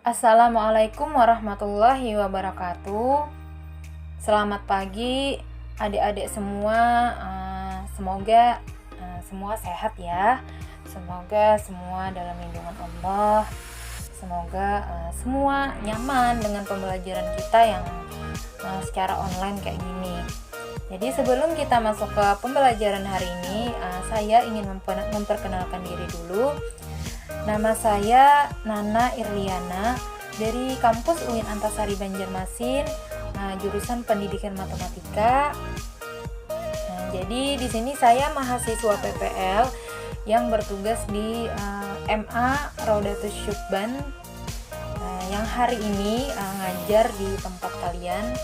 Assalamualaikum warahmatullahi wabarakatuh. Selamat pagi adik-adik semua. Semoga semua sehat ya. Semoga semua dalam lindungan Allah. Semoga semua nyaman dengan pembelajaran kita yang secara online kayak gini. Jadi sebelum kita masuk ke pembelajaran hari ini, saya ingin memperkenalkan diri dulu. Nama saya Nana Irliana dari kampus UIN Antasari Banjarmasin, jurusan Pendidikan Matematika. Jadi di sini saya mahasiswa PPL yang bertugas di MA Raudatus Syubban, yang hari ini ngajar di tempat kalian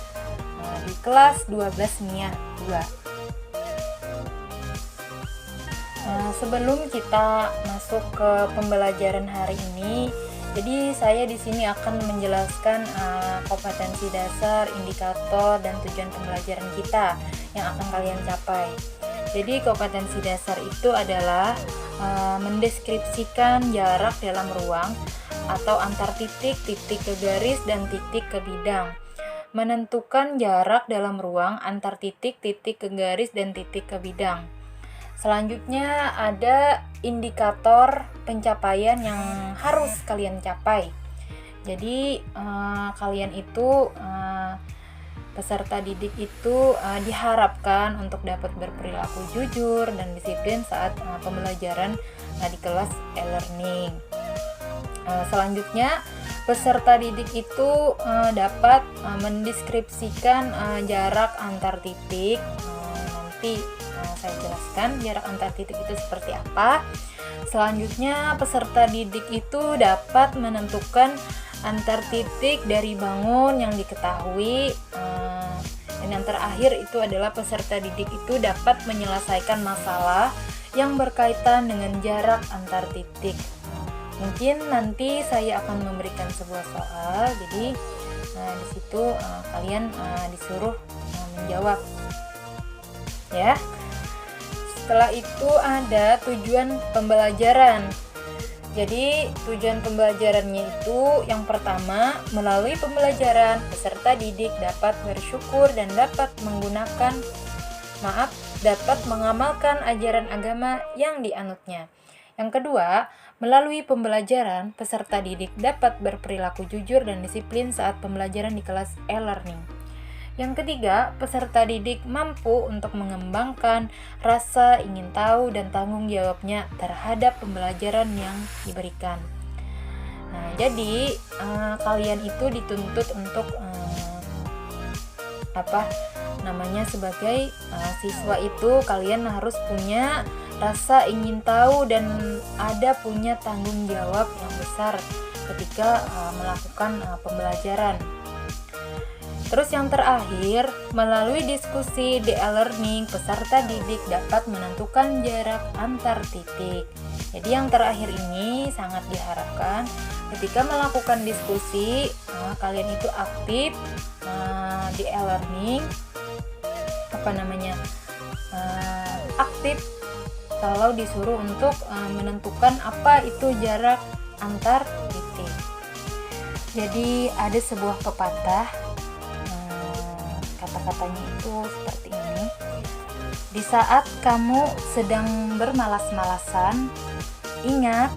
di kelas 12 MIA 2. Sebelum kita masuk ke pembelajaran hari ini, jadi saya di sini akan menjelaskan kompetensi dasar, indikator, dan tujuan pembelajaran kita yang akan kalian capai. Jadi kompetensi dasar itu adalah mendeskripsikan jarak dalam ruang atau antar titik, titik ke garis, dan titik ke bidang. Menentukan jarak dalam ruang antar titik, titik ke garis, dan titik ke bidang. Selanjutnya ada indikator pencapaian yang harus kalian capai. Jadi kalian itu peserta didik itu diharapkan untuk dapat berperilaku jujur dan disiplin saat pembelajaran di kelas e-learning. Selanjutnya peserta didik itu dapat mendeskripsikan jarak antar titik. Nanti saya jelaskan jarak antar titik itu seperti apa. Selanjutnya peserta didik itu dapat menentukan antar titik dari bangun yang diketahui. Dan yang terakhir itu adalah peserta didik itu dapat menyelesaikan masalah yang berkaitan dengan jarak antar titik. Mungkin nanti saya akan memberikan sebuah soal, jadi di situ kalian disuruh menjawab ya. Setelah itu ada tujuan pembelajaran. Jadi tujuan pembelajarannya itu yang pertama, melalui pembelajaran peserta didik dapat bersyukur dan dapat dapat mengamalkan ajaran agama yang dianutnya. Yang kedua, melalui pembelajaran peserta didik dapat berperilaku jujur dan disiplin saat pembelajaran di kelas e-learning. Yang ketiga, peserta didik mampu untuk mengembangkan rasa ingin tahu dan tanggung jawabnya terhadap pembelajaran yang diberikan. Jadi kalian itu dituntut untuk sebagai siswa itu kalian harus punya rasa ingin tahu dan punya tanggung jawab yang besar ketika melakukan pembelajaran. Terus yang terakhir, melalui diskusi di e-learning, peserta didik dapat menentukan jarak antar titik. Jadi yang terakhir ini sangat diharapkan ketika melakukan diskusi, kalian itu aktif di e-learning, aktif kalau disuruh untuk menentukan apa itu jarak antar titik. Jadi ada sebuah pepatah, kata-katanya itu seperti ini. Di saat kamu sedang bermalas-malasan, ingat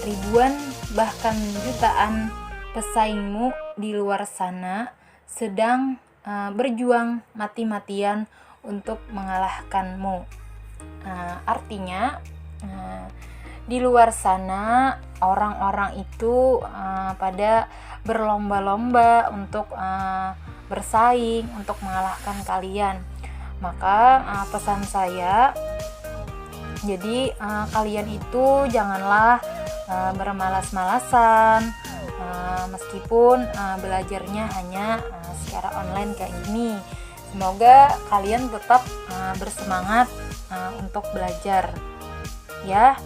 ribuan bahkan jutaan pesaingmu di luar sana sedang berjuang mati-matian untuk mengalahkanmu. Artinya di luar sana orang-orang itu pada berlomba-lomba untuk bersaing untuk mengalahkan kalian. Maka pesan saya, jadi kalian itu janganlah bermalas-malasan meskipun belajarnya hanya secara online kayak gini. Semoga kalian tetap bersemangat untuk belajar ya.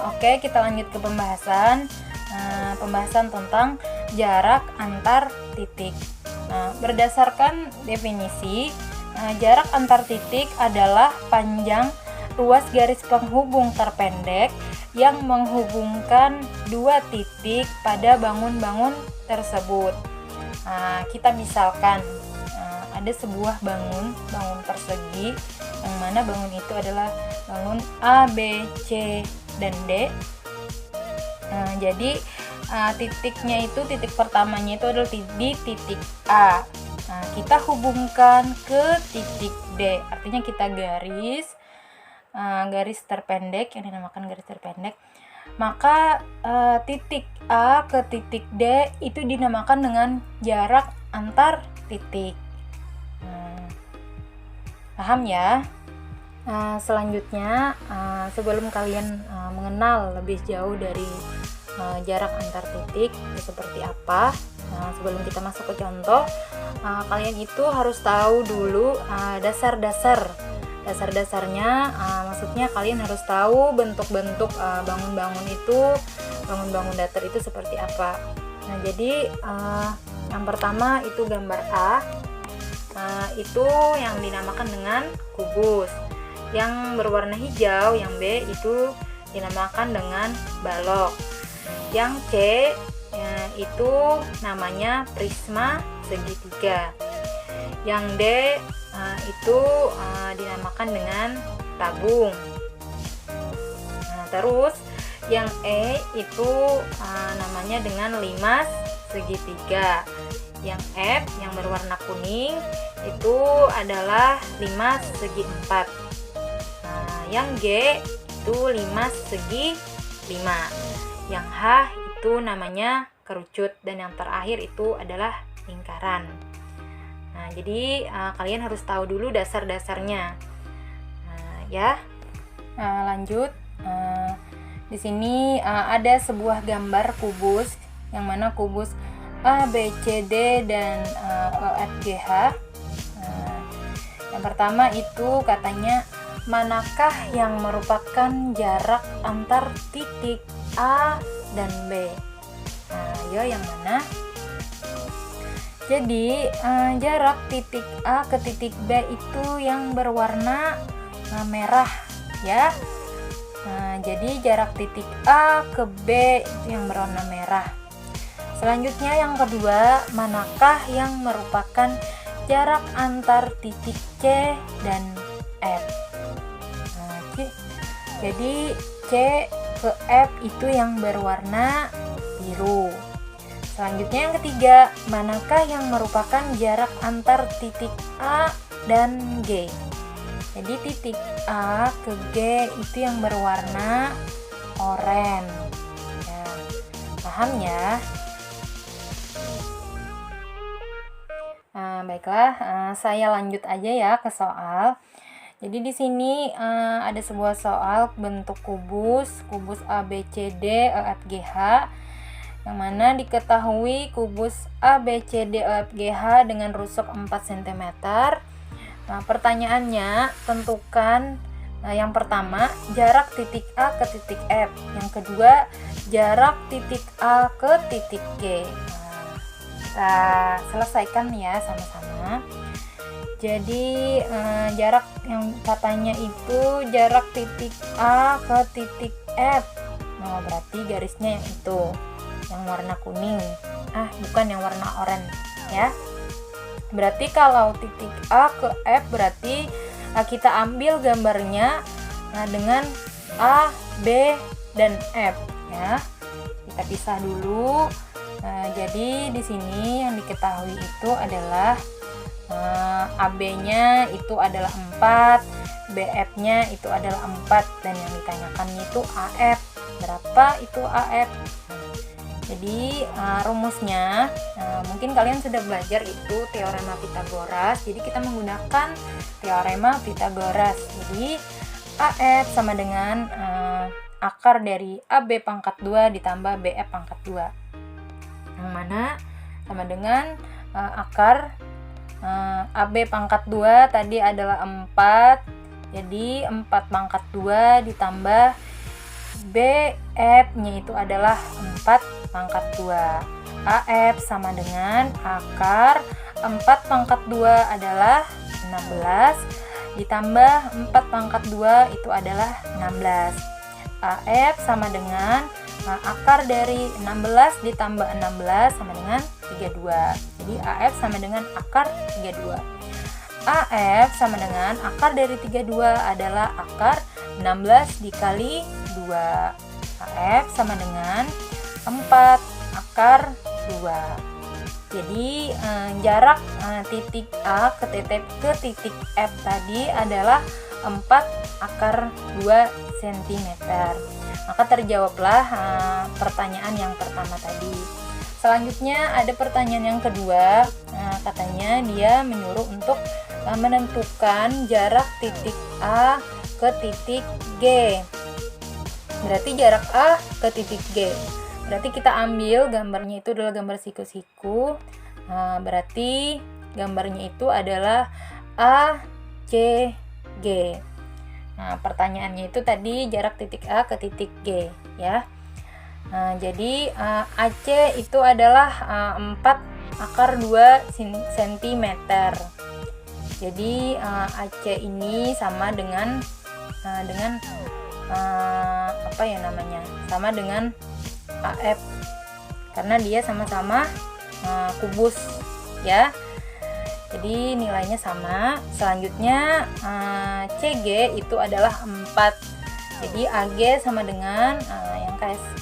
Oke, kita lanjut ke pembahasan tentang jarak antar titik. Berdasarkan definisi, jarak antar titik adalah panjang ruas garis penghubung terpendek yang menghubungkan dua titik pada bangun-bangun tersebut. Kita misalkan ada sebuah bangun persegi, yang mana bangun itu adalah bangun A, B, C, dan D. Jadi titiknya itu, titik pertamanya itu adalah di titik A. Kita hubungkan ke titik D, artinya kita garis terpendek yang dinamakan garis terpendek. Maka titik A ke titik D itu dinamakan dengan jarak antar titik. Paham ya? Selanjutnya, sebelum kalian mengenal lebih jauh dari jarak antar titik itu seperti apa, sebelum kita masuk ke contoh, kalian itu harus tahu dulu dasar-dasarnya. Maksudnya kalian harus tahu bentuk-bentuk bangun-bangun datar itu seperti apa. Jadi yang pertama itu gambar A, itu yang dinamakan dengan kubus. Yang berwarna hijau, yang B itu dinamakan dengan balok. Yang C itu namanya prisma segitiga. Yang D itu dinamakan dengan tabung. Terus yang E itu namanya dengan limas segitiga. Yang F yang berwarna kuning itu adalah limas segi 4. Yang G itu limas segi 5. Yang H itu namanya kerucut, dan yang terakhir itu adalah lingkaran. Jadi kalian harus tahu dulu dasar-dasarnya. Ya. Lanjut. Di sini ada sebuah gambar kubus, yang mana kubus A, B, C, D, dan E, F, G, H. Yang pertama itu katanya, manakah yang merupakan jarak antar titik A dan B? Ayo yang mana? Jadi jarak titik A ke titik B itu yang berwarna merah ya. Jadi jarak titik A ke B itu yang berwarna merah. Selanjutnya yang kedua, manakah yang merupakan jarak antar titik C dan F? Jadi C ke F itu yang berwarna biru. Selanjutnya yang ketiga, manakah yang merupakan jarak antar titik A dan G? Jadi titik A ke G itu yang berwarna oranye. Ya, paham ya? Baiklah, saya lanjut aja ya ke soal. Jadi di sini ada sebuah soal bentuk kubus A, B, C, D, E, F, G, H, yang mana diketahui kubus A, B, C, D, E, F, G, H dengan rusuk 4 cm. Pertanyaannya, tentukan yang pertama jarak titik A ke titik F, yang kedua jarak titik A ke titik G. Kita selesaikan ya sama-sama. Jadi jarak yang katanya itu jarak titik A ke titik F. Berarti garisnya yang itu, yang warna kuning. Bukan yang warna oranye ya. Berarti kalau titik A ke F berarti kita ambil gambarnya dengan A, B, dan F ya. Kita pisah dulu. Jadi di sini yang diketahui itu adalah AB-nya itu adalah 4, BF-nya itu adalah 4, dan yang ditanyakan itu AF. Berapa itu AF? Jadi rumusnya mungkin kalian sudah belajar itu teorema Pythagoras. Jadi kita menggunakan teorema Pythagoras. Jadi AF sama dengan akar dari AB pangkat 2 ditambah BF pangkat 2. Yang mana sama dengan akar AB pangkat 2 tadi adalah 4. Jadi 4 pangkat 2 ditambah BF-nya itu adalah 4 pangkat 2. AF sama dengan akar 4 pangkat 2 adalah 16 ditambah 4 pangkat 2 itu adalah 16. AF sama dengan akar dari 16 ditambah 16 sama dengan 32. Jadi AF sama dengan akar 32. AF sama dengan akar dari 32 adalah akar 16 dikali 2. AF sama dengan 4 akar 2. Jadi jarak titik A ke titik F tadi adalah 4 akar 2 cm. Maka terjawablah pertanyaan yang pertama tadi. Selanjutnya ada pertanyaan yang kedua. Katanya dia menyuruh untuk menentukan jarak titik A ke titik G. Berarti jarak A ke titik G. Berarti kita ambil gambarnya itu adalah gambar siku-siku. Berarti gambarnya itu adalah A, C, G. Nah, pertanyaannya itu tadi jarak titik A ke titik G, ya. Jadi AC itu adalah 4 akar 2 cm. Jadi AC ini sama dengan apa ya namanya? Sama dengan AF karena dia sama-sama kubus, ya. Jadi nilainya sama. Selanjutnya CG itu adalah 4. Jadi AG sama dengan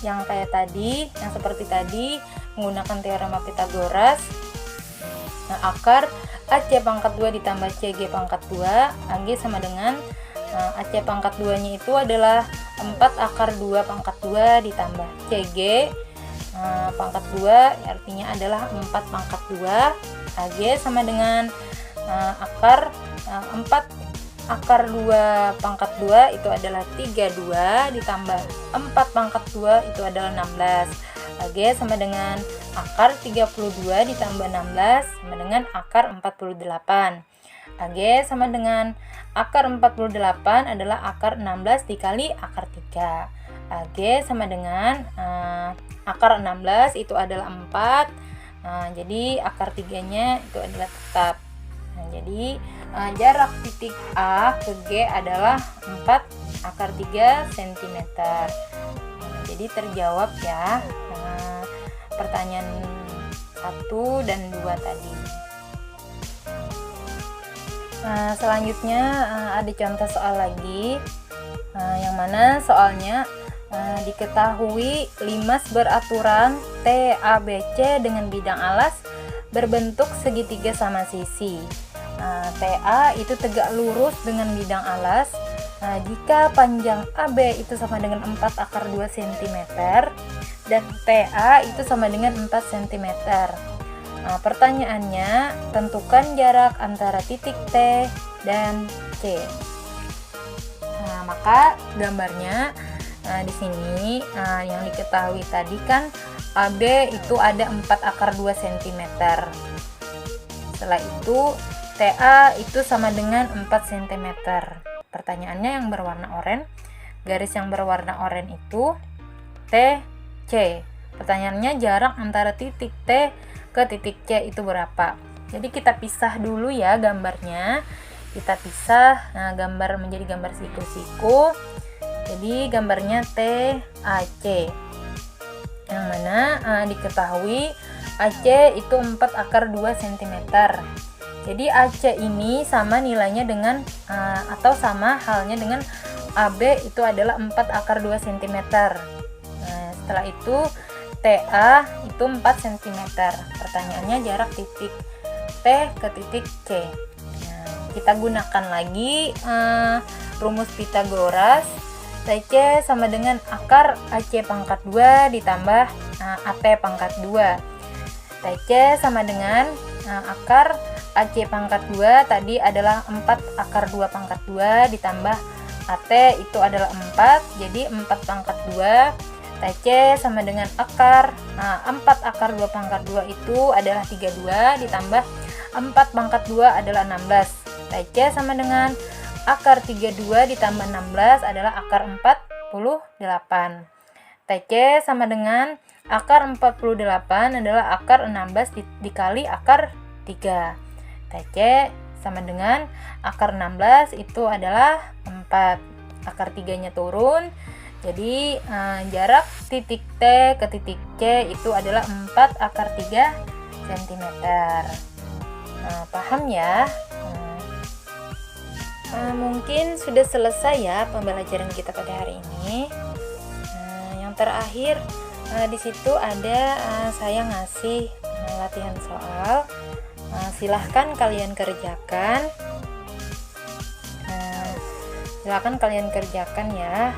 yang kayak tadi, yang seperti tadi menggunakan teorema Pythagoras. Akar AC pangkat 2 ditambah CG pangkat 2, AG sama dengan AC pangkat 2-nya itu adalah 4 akar 2 pangkat 2 ditambah CG pangkat 2, artinya adalah 4 pangkat 2. AG sama dengan akar 4 akar 2 pangkat 2 itu adalah 32 ditambah 4 pangkat 2 itu adalah 16. AG sama dengan akar 32 ditambah 16 sama dengan akar 48. AG sama dengan akar 48 adalah akar 16 dikali akar 3. AG sama dengan akar 16 itu adalah 4. Jadi akar 3-nya itu adalah tetap. Jadi jarak titik A ke G adalah 4 akar 3 cm. Jadi terjawab ya pertanyaan 1 dan 2 tadi. Selanjutnya ada contoh soal lagi, yang mana soalnya diketahui limas beraturan TABC dengan bidang alas berbentuk segitiga sama sisi. TA itu tegak lurus dengan bidang alas. Jika panjang AB itu sama dengan 4 akar 2 cm dan TA itu sama dengan 4 cm. Pertanyaannya, tentukan jarak antara titik T dan C. Maka gambarnya di sini yang diketahui tadi kan AB itu ada 4 akar 2 cm. Setelah itu TA itu sama dengan 4 cm. Pertanyaannya yang berwarna oranye, garis yang berwarna oranye itu TC. Pertanyaannya jarak antara titik T ke titik C itu berapa? Jadi kita pisah dulu ya gambarnya. Kita pisah gambar menjadi gambar siku-siku. Jadi gambarnya TAC. Yang mana diketahui AC itu 4 akar 2 cm. Jadi AC ini sama nilainya dengan atau sama halnya dengan AB itu adalah 4 akar 2 cm. Setelah itu TA itu 4 cm. Pertanyaannya jarak titik T ke titik C. Kita gunakan lagi rumus Pythagoras. TC sama dengan akar AC pangkat 2 ditambah AT pangkat 2. TC sama dengan akar AC pangkat 2 tadi adalah 4 akar 2 pangkat 2 ditambah AT itu adalah 4. Jadi 4 pangkat 2. TC sama dengan akar 4 akar 2 pangkat 2 itu adalah 32 ditambah 4 pangkat 2 adalah 16. TC sama dengan akar 32 ditambah 16 adalah akar 48. TC sama dengan akar 48 adalah akar 16 dikali akar 3. TC sama dengan akar 16 itu adalah 4. Akar 3-nya turun. Jadi jarak titik T ke titik C itu adalah 4 akar 3 cm. Paham ya? Mungkin sudah selesai ya pembelajaran kita pada hari ini. Yang terakhir di situ ada saya ngasih latihan soal. Silahkan kalian kerjakan. Silahkan kalian kerjakan ya.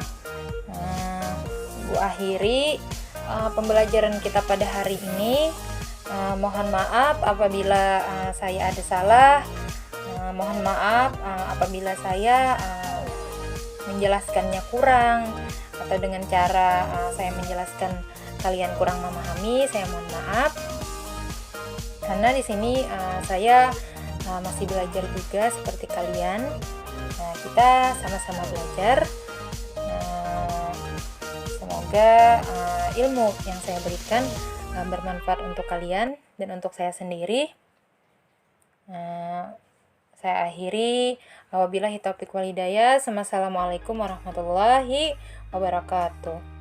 Ibu akhiri pembelajaran kita pada hari ini. Mohon maaf apabila saya ada salah. Mohon maaf apabila saya menjelaskannya kurang atau dengan cara saya menjelaskan kalian kurang memahami. Saya mohon maaf. Karena di sini saya masih belajar juga seperti kalian. Kita sama-sama belajar. Semoga ilmu yang saya berikan bermanfaat untuk kalian dan untuk saya sendiri. Saya akhiri. Wabillahi taufiq wal hidayah. Assalamualaikum warahmatullahi wabarakatuh.